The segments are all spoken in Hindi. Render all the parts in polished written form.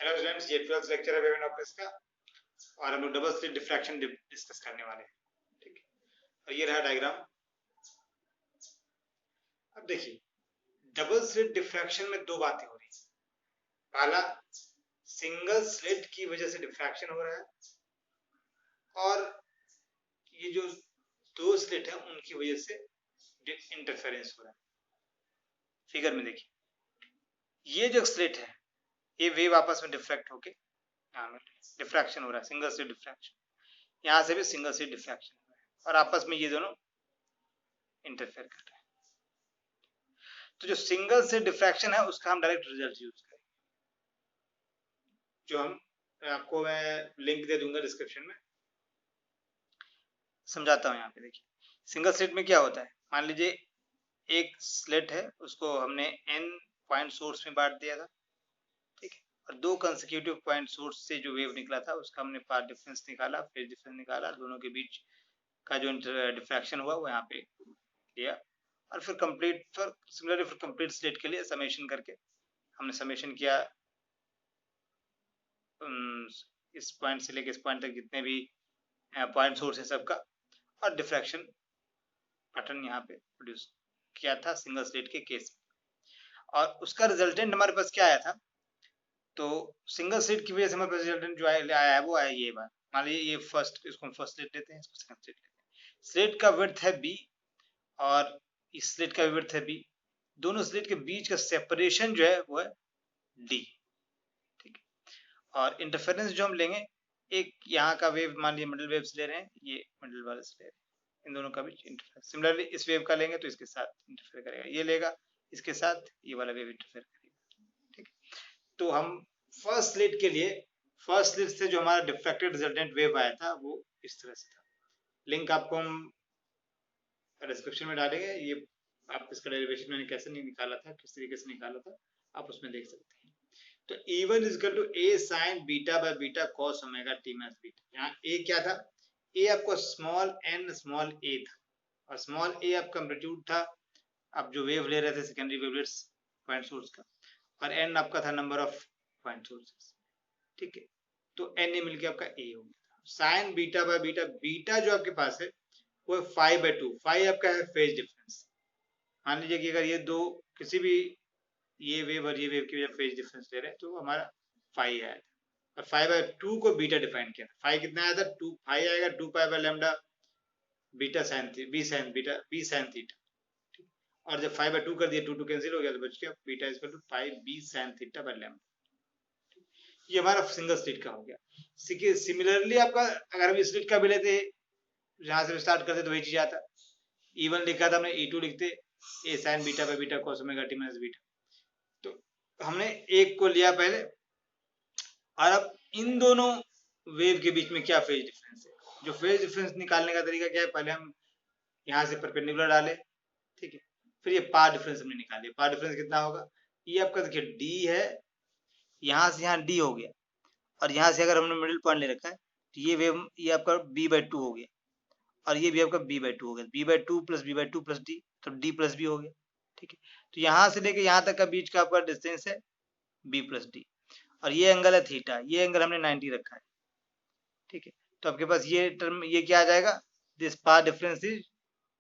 हेलो स्टूडेंट्स, ये 12th लेक्चर है वेव एंड ऑप्टिक्स का और हम लोग डबल स्लिट डिफ्रैक्शन डिस्कस करने वाले हैं। ठीक है, और ये रहा डायग्राम। अब देखिए, डबल स्लिट डिफ्रैक्शन में दो बातें हो रही हैं। पहला, सिंगल स्लिट की वजह से डिफ्रैक्शन हो रहा है और ये जो दो स्लिट है उनकी वजह से इंटरफेरेंस हो रहा है। फिगर में देखिए, ये जो स्लिट है ये वेव आपस में डिफ्रैक्ट होके यहाँ में डिफ्रैक्शन हो रहा है, सिंगल स्लिट डिफ्रैक्शन। यहाँ से भी सिंगल स्लिट डिफ्रैक्शन हो रहा है और आपस में ये दोनों इंटरफेयर कर रहे हैं। तो जो सिंगल स्लिट डिफ्रैक्शन है उसका हम डायरेक्ट रिजल्ट यूज करेंगे, जो हम आपको मैं लिंक दे दूंगा डिस्क्रिप्शन में। समझाता हूँ। यहाँ पे देखिए, सिंगल स्लिट में क्या होता है। मान लीजिए एक स्लिट है, उसको हमने n पॉइंट सोर्स में बांट दिया था, ठीक है, और दो कंसेक्यूटिव पॉइंट सोर्स से जो वेव निकला था उसका हमने पाथ डिफरेंस निकाला, फेज डिफरेंस निकाला, दोनों के बीच का जो डिफ्रैक्शन हुआ वो यहाँ पे लिया और फिर कंप्लीट सिमिलरली फिर कंप्लीट स्लिट के लिए समेशन करके हमने समेशन किया इस पॉइंट से लेके इस पॉइंट तक जितने भी पॉइंट सोर्स है सबका, और डिफ्रैक्शन पैटर्न यहाँ पे प्रोड्यूस किया था सिंगल स्लिट के केस में। और उसका रिजल्टेंट हमारे पास क्या आया था, तो सिंगल स्लिट की वजह से हमारे पास रिजल्टेंट जो आया है वो आया ये बार। मान लीजिए ये फर्स्ट, इसको हम फर्स्ट स्लिट लेते हैं, इसको सेकंड स्लिट लेते हैं। स्लिट का विड्थ है b और इस स्लिट का विड्थ है b। दोनों स्लिट के बीच का सेपरेशन जो है वो है d, ठीक है। और इंटरफेरेंस जो हम लेंगे, एक यहाँ का वेव मान लीजिए मिडिल वेव से ले रहे हैं, ये मिडिल वाला से ले रहे हैं, इन दोनों का बीच इंटरफेरेंस। सिमिलरली इस वेव का लेंगे तो इसके साथ इंटरफेयर करेगा, ये लेगा इसके साथ, ये वाला वेव इंटरफेयर करेगा, ठीक है। तो हम फर्स्ट स्लिट के लिए, फर्स्ट स्लिट से जो हमारा डिफ्रैक्टेड रिजल्टेंट वेव आया था वो इस तरह से था। लिंक आपको हम डिस्क्रिप्शन में डालेंगे। ये आप इसका डेरिवेशन मैंने कैसे नहीं निकाला था, किस तरीके से निकाला था, आप उसमें देख सकते हैं। तो E1 is equal to a sin beta by beta cos omega t minus beta. यहाँ a क्या था, a आपको स्मॉल n स्मॉल a था और स्मॉल a आपका एम्पलीट्यूड था, आप जो वेव ले रहे थे सेकेंडरी वेवलेट्स पॉइंट सोर्स का, और n आपका था नंबर ऑफ पॉइंट सोर्सेस, ठीक है। तो n ए मिलके आपका a हो गया। Sign beta by beta, beta जो आपके पास है वो 5/2, 5 आपका है फेज डिफरेंस। मान लीजिए कि अगर ये दो किसी भी, ये वेव और ये वेव की वजह फेज डिफरेंस ले रहे हैं तो हमारा 5 आया था और 5/2 को बीटा डिफाइन किया था। 5 कितना आया था, 2 5 आएगा 2 pi by lambda beta sine B sine beta B sine theta, और जब 5/2 कर दिया 2 कैंसिल हो गया तो बच गया beta is equal to 5 B sine theta by lambda. ये हमारा सिंगल स्लिट का हो गया। सिमिलरली आपका अगर हम स्लिट का भी लेते, जहां से स्टार्ट करते तो वही चीज आता। E1 लिखा था हमने, E2 लिखते a sin beta by beta cos omega t minus beta. तो हमने एक को लिया पहले, और अब इन दोनों वेव के बीच में क्या फेज डिफरेंस है। जो फेज डिफरेंस निकालने का तरीका क्या है, पहले हम यहाँ से परपेंडिकुलर डाले, ठीक है, फिर ये पाथ डिफरेंस हमने निकाल लिया। पाथ डिफरेंस कितना होगा, ये आपका देखिए d है, यहाँ से यहाँ d हो गया, और यहाँ से अगर हमने मिडिल पॉइंट ले रखा है तो ये वेव, ये आपका b/2 हो गया, और ये भी आपका b/2 हो गया, b/2 plus b/2 plus d, तो d प्लस b हो गया, ठीक है। तो यहाँ से लेके यहाँ तक का बीच का आपका डिस्टेंस है b प्लस d, और ये एंगल है थीटा, ये एंगल हमने 90 रखा है, ठीक है। तो आपके पास ये टर्म, ये क्या आ जाएगा, this path difference is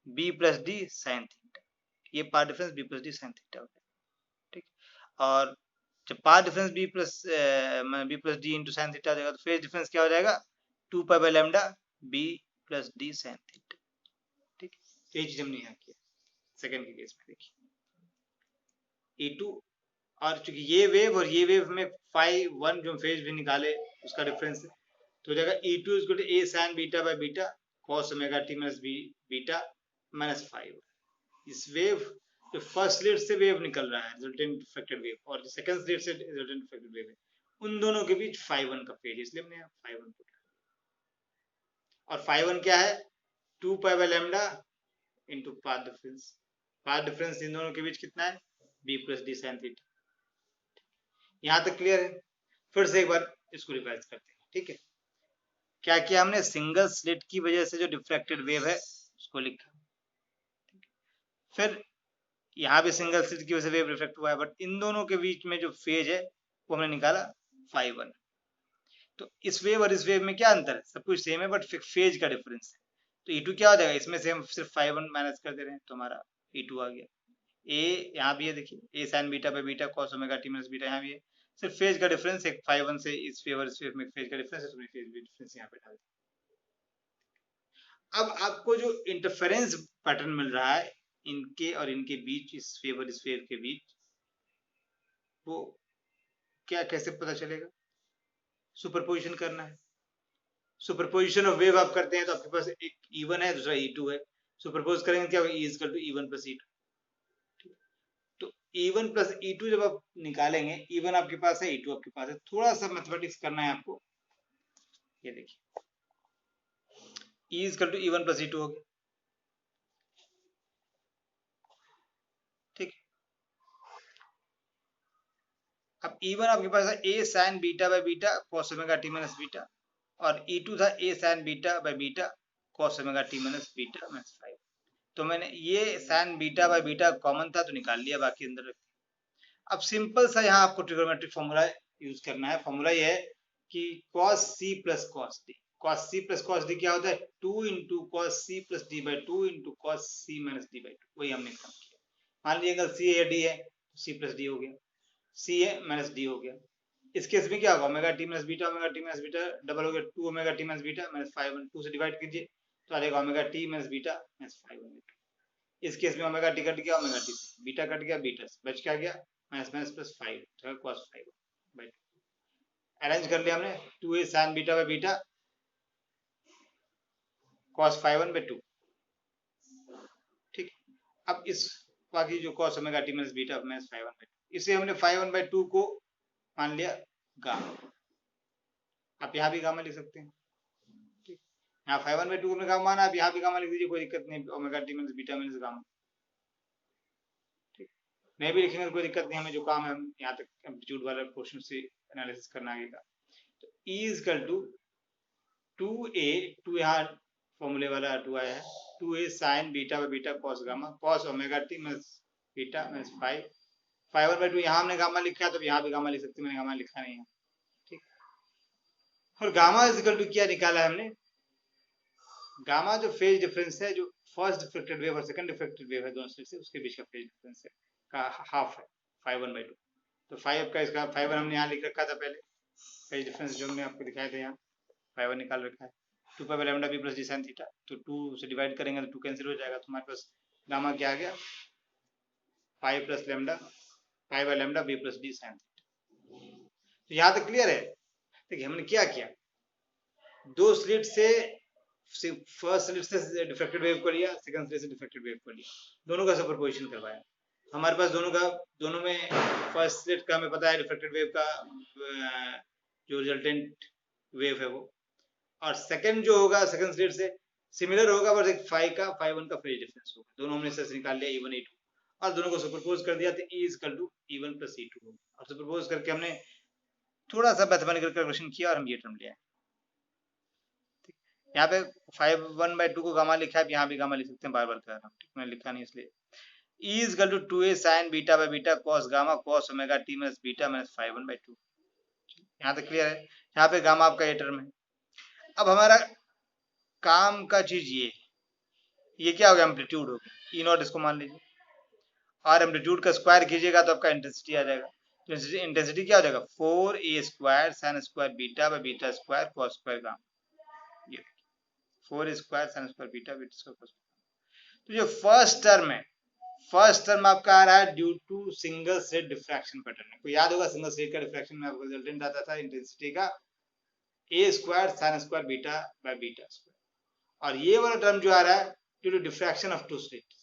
b plus D sine theta. ये path difference b plus D sine theta हो गया, ठीक। और जब path difference b plus D into sine theta हो जाएगा तो फेज डिफरेंस क्या हो जाएगा, 2 pi by lambda b plus D sine theta, ठीक। तो ये चीज हमने यहाँ किया सेकंड के केस में। देखिए E2, और चूंकि ये वेव और ये वेव में 5 जो फेज भी निकाले उसका डिफरेंस है, तो हो जाएगा E2 is equal to a sin beta by beta cos omega t minus beta minus 5। इस वेव जो फर्स्ट स्लिट से वेव निकल रहा है रिजल्टेंट डिफ्रैक्टेड वेव, और जो सेकंड स्लिट से रिजल्टेंट डिफ्रैक्टेड वेव है, उन दोनों के बीच 5 का फेज, इसलिए हमने 5 पुट। और 5 क्या है, 2 pi by lambda into path difference. Path difference in दोनों के बीच कितना है, b plus D sine theta. यहाँ तक क्लियर है। फिर से एक बार इसको रिवाइज करते हैं, ठीक है। क्या किया हमने, सिंगल स्लिट की वजह से जो डिफ्रैक्टेड वेव है उसको लिखा, फिर यहाँ भी सिंगल स्लिट की वजह से वेव रिफ्लेक्ट हुआ है, बट इन दोनों के बीच में जो फेज है वो हमने निकाला φ1। तो इस वेव और इस वेव में क्या अंतर है, सब कुछ सेम है बट फेज का डिफरेंस है। तो E2 क्या हो जाएगा, इसमें से हम सिर्फ φ1 माइनस कर दे रहे हैं तो हमारा E2 आ गया। ए यहाँ भी है, देखिए A sine beta by beta cos omega T minus beta, यहाँ भी है, सिर्फ फेज का डिफरेंस है, φ1 से इस वेव और इस वेव में फेज का डिफरेंस है, तो हमने फेज डिफरेंस यहाँ पे डाल दिया। अब आपको जो इंटरफेरेंस पैटर्न मिल रहा है इनके और इनके बीच, इस वेव और इस वेव के बीच, वो क्या कैसे पता चलेगा, सुपरपोजिशन करना है। सुपरपोजिशन ऑफ वेव आप करते हैं तो आपके पास एक E1 है, दूसरा E2 है, सुपरपोज करेंगे क्या होगा, E equal to E1 plus E2। तो E1 प्लस E2 जब आप निकालेंगे, E1 आपके पास है, E2 आपके पास है, थोड़ा सा मैथमेटिक्स करना है आपको। ये देखिए E equal to E1 plus E2 हो गया, ठीक। अब E1 आपके पास है A sign beta by beta cos omega T minus beta, और E2 था A sign beta by beta cos omega T minus beta minus 5। तो मैंने ये sign beta by beta common था तो निकाल लिया, बाकी अंदर रख। अब सिंपल सा यहाँ आपको ट्रिगोनोमेट्रिक फॉर्मूला यूज करना है। फॉर्मूला ये है कि cos c plus cos d, cos c plus cos d क्या होता है, 2 into cos c plus d by 2 into cos c minus d by 2, वही हमने काम किया। मान लीजिए अगर c है या d है तो c प्लस d हो गया, c है माइनस d हो गया। इस केस में क्या होगा, omega T minus beta, omega T minus beta double हो गया, 2 omega T minus beta minus 5 2 से डिवाइड कीजिए तो आ जाएगा omega T minus beta minus 5। इस केस में ओमेगा टी कट गया, ओमेगा टी से बीटा कट गया, बीटा से बच क्या गया, माइनस माइनस प्लस 5 तो cos 5 बाई 2। अरेंज कर लिया हमने, 2a sin beta by beta cos 5 by 2, ठीक। अब इस बाकी जो cos omega T minus beta minus 5 by 2, इसे हमने 5 बाई 2 को मान लिया गामा, आप यहाँ भी गामा लिख सकते हैं, ठीक। यहाँ 5 बाई 2 को हमने गामा माना, आप यहाँ भी गामा लिख दीजिए, कोई दिक्कत नहीं, omega T minus beta minus gamma, ठीक। नहीं भी लिखेंगे तो कोई दिक्कत नहीं, हमें जो काम है हम यहाँ तक एम्पलीट्यूड वाला पोर्शन से एनालिसिस करना आगे का। तो E इक्वल टू 2a, 2 यहाँ फॉर्मूले वाला 2 आया है, 2a sign beta by beta cos gamma cos omega T minus beta minus 5 5 by 2, यहाँ हमने गामा लिखा है तो यहाँ भी गामा लिख सकते हैं, मैंने गामा लिखा नहीं है, ठीक। और गामा इज इक्वल टू क्या निकाला है हमने, गामा जो फेज डिफरेंस है, जो फर्स्ट डिफ्रेक्टेड वेव और सेकंड डिफ्रेक्टेड वेव है दोनों साइड से, उसके बीच का फेज डिफरेंस है का हाफ है 5/1/2। तो 5 का इसका 5 हमने यहाँ लिख रखा था पहले, फेज डिफरेंस जो हमने आपको दिखाया था, यहाँ 5 निकाल रखा है, 2 pi lambda B plus D sine theta, तो 2 से डिवाइड करेंगे तो 2 कैंसिल हो जाएगा, तो हमारे पास गामा क्या आ गया, 5 plus lambda 5 by lambda B plus D sine theta. तो यहाँ तक क्लियर है। देखिए हमने क्या किया, दो स्लिट से फर्स्ट स्लिट से डिफ्रेक्टेड वेव को लिया, सेकंड स्लिट से डिफ्रेक्टेड वेव को लिया, दोनों का सुपरपोजिशन करवाया। हमारे पास दोनों में फर्स्ट स्लिट का हमें पता है डिफ्रेक्टेड वेव का जो रिजल्टेंट वेव है वो, और सेकंड जो होगा सेकंड स्लिट से सिमिलर होगा, बस एक 5 का फेज डिफरेंस होगा, दोनों हमने से निकाल लिया E1 E2 और दोनों को सुपरपोज कर दिया, तो E equal to E1 plus E2 होगा, और सुपरपोज करके हमने थोड़ा सा मैथमेटिकल कैलकुलेशन किया और हम ये टर्म लिया है। यहाँ पे 5/1/2 को गामा लिखा है, यहाँ भी गामा लिख सकते हैं, बार बार कह रहा हूँ, ठीक, मैंने लिखा नहीं इसलिए। E equal to 2a sin beta by beta cos gamma cos omega t minus beta minus 5/1/2। यहाँ तक क्लियर है, यहाँ पे गामा आपका ये टर्म है। अब हमारा काम का चीज ये क्या हो गया, एम्पलीट्यूड हो गया, E0 इसको मान लीजिए, और एम्पलीट्यूड का स्क्वायर कीजिएगा तो आपका इंटेंसिटी आ जाएगा। तो इंटेंसिटी क्या हो जाएगा, 4a square sine square beta by beta square cos square gamma, ये 4a square sine square beta beta square cos। तो जो फर्स्ट टर्म है, फर्स्ट टर्म आपका आ रहा है due to single slit diffraction pattern. को याद होगा सिंगल स्लिट का डिफ्रैक्शन में आपका रिजल्टेंट आता था इंटेंसिटी का a square sine square beta by beta square, और ये वाला टर्म जो आ रहा है due to diffraction of two slits,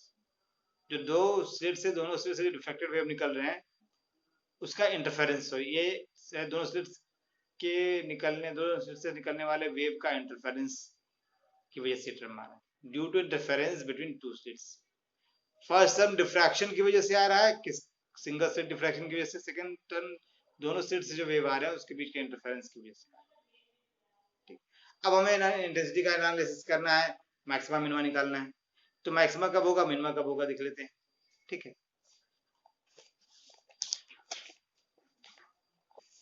जो दो स्लिट से दोनों स्लिट से डिफ्रैक्टेड वेव निकल रहे हैं उसका इंटरफेरेंस, ये दोनों स्लिट्स के दोनों स्लिट से निकलने वाले वेव का इंटरफेरेंस की वजह से टर्म आ रहा है, due to interference between two slits. First term diffraction की वजह से आ रहा है, किस सिंगल स्लिट डिफ्रैक्शन की वजह से, सेकंड टर्म दोनों स्लिट से जो वेव आ रहा है उसके बीच के इंटरफेरेंस की वजह से। ठीक, अब हमें इंटेंसिटी का एनालिसिस करना है, मैक्सिमा मिनिमा निकालना है, तो मैक्सिमा कब होगा मिनिमा कब होगा देख लेते हैं, ठीक है।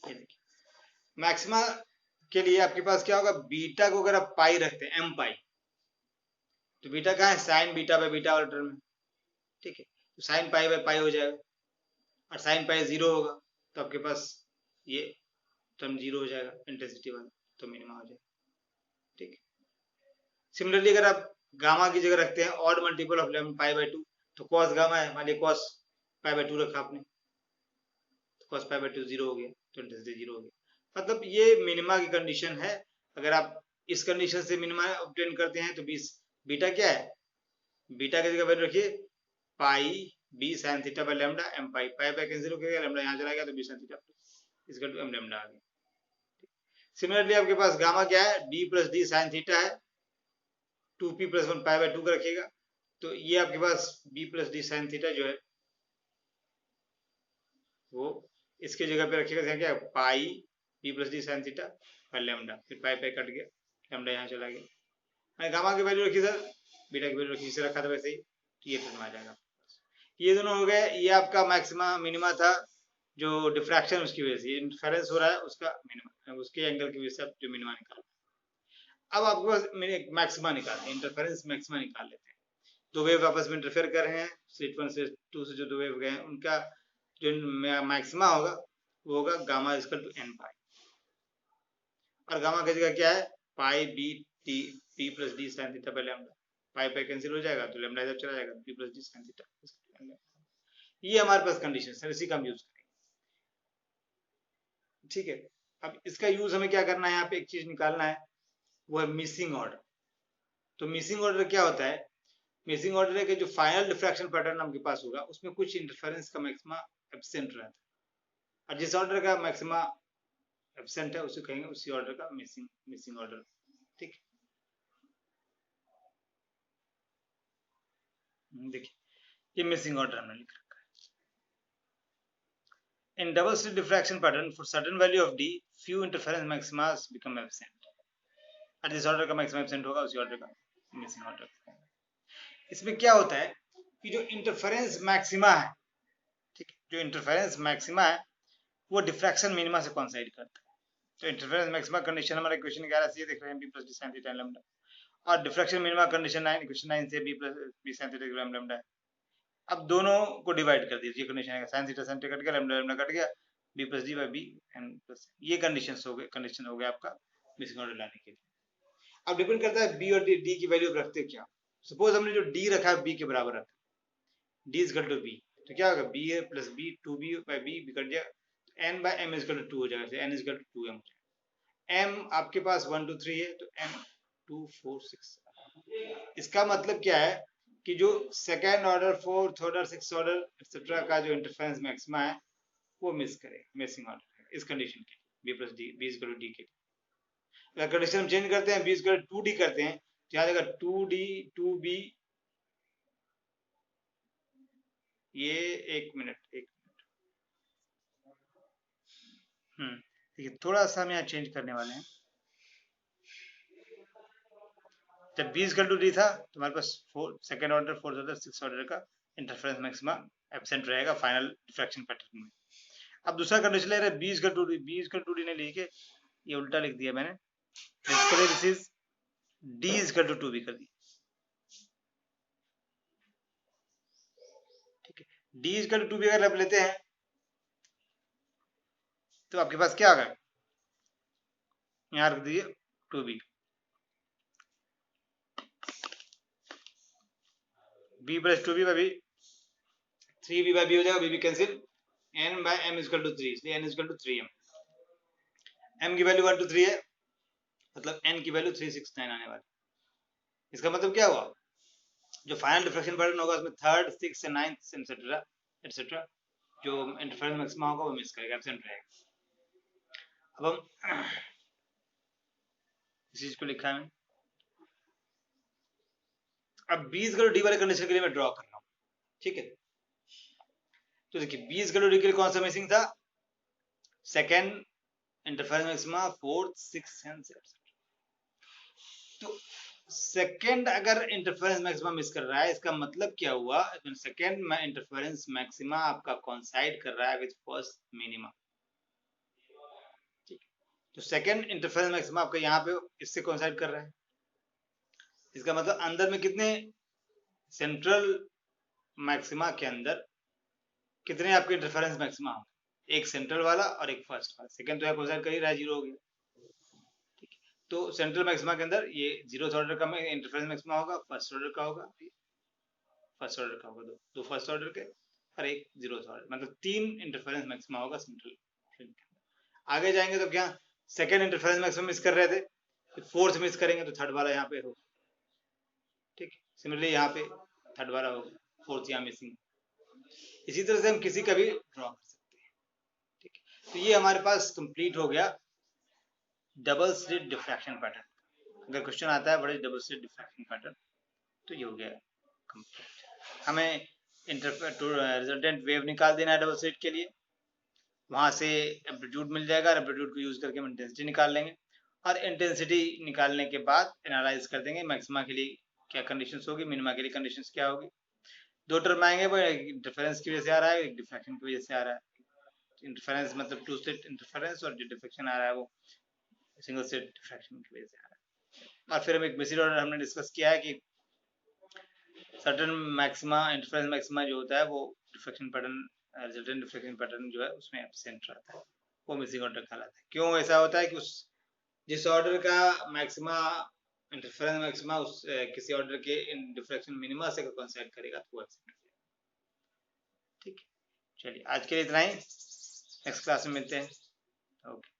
ये देखिए मैक्सिमा के लिए आपके पास क्या होगा, बीटा को अगर आप पाई रखते हैं, एम पाई, तो बीटा कहाँ है, साइन बीटा बाय बीटा वाले टर्म में, ठीक है, तो साइन पाई बाय पाई हो जाएगा, और साइन पाई 0 होगा, तो आपके पास ये टर्म 0 हो जाएगा इंटेंसिटी वाला, तो मिनिमा हो जाएगा, ठीक है। सिमिलरली अगर आप गामा की जगह रखते हैं odd multiple of lemon pi by 2, तो कॉस गामा है, मान लीजिए कॉस पाई बाय 2 रखा आपने, तो कॉस पाई बाय 2 0 हो गया, तो इंटेंसिटी 0 हो गया। मतलब ये मिनिमा की कंडीशन है। अगर आप इस कंडीशन से मिनिमा ऑब्टेन करते हैं तो बीटा क्या है, बीटा की जगह वैल्यू रखिए pi B sine theta by lambda M pi, pi by cancel हो गया, लैम्डा यहाँ चला गया, तो बी साइन थीटा इसका टू एम लैम्डा आ गया। सिमिलरली आपके पास गामा क्या है, D plus D sine theta है, 2p प्लस 1 पाई बाय 2 का रखिएगा, तो ये आपके पास b plus D sine theta जो है वो इसके जगह पे रखिएगा, क्या पाई b plus D sine theta और लैम्डा, फिर पाई पाई कट गया, लैम्डा यहाँ चला गया। गामा की वैल्यू रखी सर, बीटा की वैल्यू रखी जिसे रखा था वैसे ही, तो ये टर्म आ जाएगा। ये दोनों हो गए, ये आपका मैक्सिमा मिनिमा था जो डिफ्रैक्शन उसकी वजह से इंटरफेरेंस हो रहा है उसका मिनिमा, उसके एंगल की वजह से आप जो मिनिमा निकाल। अब आपके पास मैक्सिमा निकालते हैं, इंटरफेरेंस मैक्सिमा निकाल लेते हैं। दो वेव आपस में इंटरफेयर कर रहे हैं, स्लिट 1 से 2 से जो दो वेव गए हैं उनका जो मैक्सिमा होगा वो होगा gamma equal to N pi, और गामा की जगह क्या है, pi B T P plus D sine theta by lambda, pi pi cancel हो जाएगा, तो लैम्डा इधर चला जाएगा, P plus D sine theta. ये हमारे पास कंडीशन है, इसी का हम यूज करेंगे, ठीक है। अब इसका यूज हमें क्या करना है, यहाँ पे एक चीज निकालना है, वो है मिसिंग ऑर्डर। तो मिसिंग ऑर्डर क्या होता है, मिसिंग ऑर्डर है कि जो फाइनल डिफ्रैक्शन पैटर्न आपके पास होगा उसमें कुछ इंटरफेरेंस का मैक्सिमा एब्सेंट रहता है, और जिस ऑर्डर का मैक्सिमा एब्सेंट है उसे कहेंगे उसी ऑर्डर का मिसिंग ऑर्डर, ठीक। देखिए ये मिसिंग ऑर्डर हमने लिख रखा है। In double slit diffraction pattern for certain value of D few interference maximas become absent, और जिस ऑर्डर का मैक्सिमा एब्सेंट होगा उसी ऑर्डर का मिसिंग ऑर्डर। इसमें क्या होता है कि जो इंटरफेरेंस मैक्सिमा है, ठीक है, जो इंटरफेरेंस मैक्सिमा है वो डिफ्रैक्शन मिनिमा से कोइंसाइड करता है। तो इंटरफेरेंस मैक्सिमा कंडीशन हमारा इक्वेशन 11 से ये देख रहे हैं, b plus D sine theta lambda, और डिफ्रैक्शन मिनिमा कंडीशन 9 इक्वेशन 9 से b plus b sine theta lambda है। अब दोनों को डिवाइड कर दीजिए, कंडीशन है साइन थीटा कट गया, लैम्डा लैम्डा कट गया, b plus D by b and plus, ये कंडीशन हो गया आपका मिसिंग ऑर्डर लाने के लिए। अब डिपेंड करता है b और d की वैल्यू रखते क्या। सपोज हमने जो d रखा है b के बराबर रखा, d is equal to b, तो क्या होगा b है plus b 2b by b cut जाएगा, n by m is equal to 2 हो जाएगा, n is equal to 2m, m आपके पास 1 2 3 है, तो m 2 4 6। इसका मतलब क्या है कि जो second order, fourth order, six order etcetera का जो इंटरफेरेंस मैक्सिमा है वो मिस करेगा, मिसिंग ऑर्डर इस कंडीशन के b plus D, b is equal to d के। अगर कंडीशन हम चेंज करते हैं, b is equal to 2d करते हैं, तो यहाँ जाएगा 2d 2b, ये एक मिनट देखिए थोड़ा सा हम यहाँ चेंज करने वाले हैं। जब b इक्वल टू d था तो हमारे पास second order, fourth order, six order का इंटरफेरेंस मैक्सिमा एब्सेंट रहेगा फाइनल डिफ्रैक्शन पैटर्न में। अब दूसरा कंडीशन ले रहे हैं b equal to d, b equal to d ने लिखे, ये उल्टा लिख दिया मैंने, basically this is d equal to 2b कर दिया, ठीक है। d इक्वल टू 2b अगर आप लेते हैं तो आपके पास क्या आ गया, यहाँ रख दीजिए 2b, b plus 2b by b, 3b by b हो जाएगा, b cancel, n by m equal to 3, इसलिए n equal to 3m, m की वैल्यू 1 2 3 है, मतलब n की वैल्यू 369 आने वाली। इसका मतलब क्या हुआ, जो फाइनल डिफ्रैक्शन पैटर्न होगा उसमें third, six, ninth etcetera etcetera जो इंटरफेरेंस मैक्सिमा होगा वो मिस करेगा, एब्सेंट रहेगा। अब हम इस चीज को लिखा है, अब b इक्वल टू d वाले कंडीशन के लिए मैं ड्रॉ कर रहा हूँ, ठीक है। तो देखिए b इक्वल टू d के लिए कौन सा मिसिंग था, second interference maxima, fourth, six and seven. तो सेकेंड अगर इंटरफेरेंस मैक्सिमा मिस कर रहा है, इसका मतलब क्या हुआ, सेकेंड इंटरफेरेंस मैक्सिमा आपका कोइंसाइड कर रहा है विद फर्स्ट मिनिमा, ठीक। तो सेकेंड इंटरफेरेंस मैक्सिमा आपका यहाँ पे इससे कोइंसाइड कर रहा है। इसका मतलब अंदर में कितने सेंट्रल मैक्सिमा के अंदर कितने आपके इंटरफेरेंस मैक्सिमा होंगे, एक सेंट्रल वाला और एक फर्स्ट वाला। सेकंड तो यहाँ कोइंसाइड कर ही रहा है, 0 हो गया। ठीक है, तो सेंट्रल मैक्सिमा के अंदर ये 0th ऑर्डर का इंटरफेरेंस मैक्सिमा होगा, फर्स्ट ऑर्डर का होगा, फर्स्ट ऑर्डर का होगा, दो फर्स्ट ऑर्डर के और एक 0th ऑर्डर, मतलब 3 इंटरफेरेंस मैक्सिमा होगा सेंट्रल के अंदर। आगे जाएंगे तो क्या सेकंड इंटरफेरेंस मैक्सिमम मिस कर रहे थे, फोर्थ मिस करेंगे तो थर्ड वाला यहाँ पे होगा। ठीक, सिमिलरली यहाँ पे थर्ड वाला होगा, फोर्थ यहाँ मिसिंग। इसी तरह से हम किसी का भी ड्रॉ कर सकते हैं। ठीक है, तो ये हमारे पास कंप्लीट हो गया डबल स्लिट डिफ्रैक्शन पैटर्न। अगर क्वेश्चन आता है what is double slit diffraction pattern, तो ये हो गया कंप्लीट। हमें रिजल्टेंट वेव निकाल देना है डबल स्लिट के लिए, वहां से एम्पलीट्यूड मिल जाएगा, एम्पलीट्यूड को यूज करके हम इंटेंसिटी निकाल लेंगे, और इंटेंसिटी निकालने के बाद एनालाइज कर देंगे मैक्सिमा के लिए क्या कंडीशंस होगी, मिनिमा के लिए कंडीशंस क्या होगी। दो टर्म आएंगे, वो एक डिफरेंस की वजह से आ रहा है, एक डिफ्रैक्शन की वजह से आ रहा है। इंटरफेरेंस मतलब टू स्टेट इंटरफेरेंस, और जो डिफ्रैक्शन आ रहा है वो सिंगल स्टेट डिफ्रैक्शन की वजह से आ रहा है। और फिर हम एक बेसिक ऑर्डर हमने डिस्कस किया है कि सर्टेन मैक्सिमा इंटरफेरेंस मैक्सिमा जो होता है वो diffraction pattern, resultant diffraction pattern जो है उसमें एब्सेंट रहता है, वो मिसिंग ऑर्डर कहलाता है। क्यों ऐसा होता है कि उस जिस ऑर्डर का मैक्सिमा इंटरफेरेंस मैक्सिमा उस किसी ऑर्डर के डिफ्रैक्शन मिनिमा से कोइंसाइड करेगा तो वो एब्सेंट हो जाएगा। ठीक है, चलिए आज के लिए इतना ही, नेक्स्ट क्लास में मिलते हैं। ओके।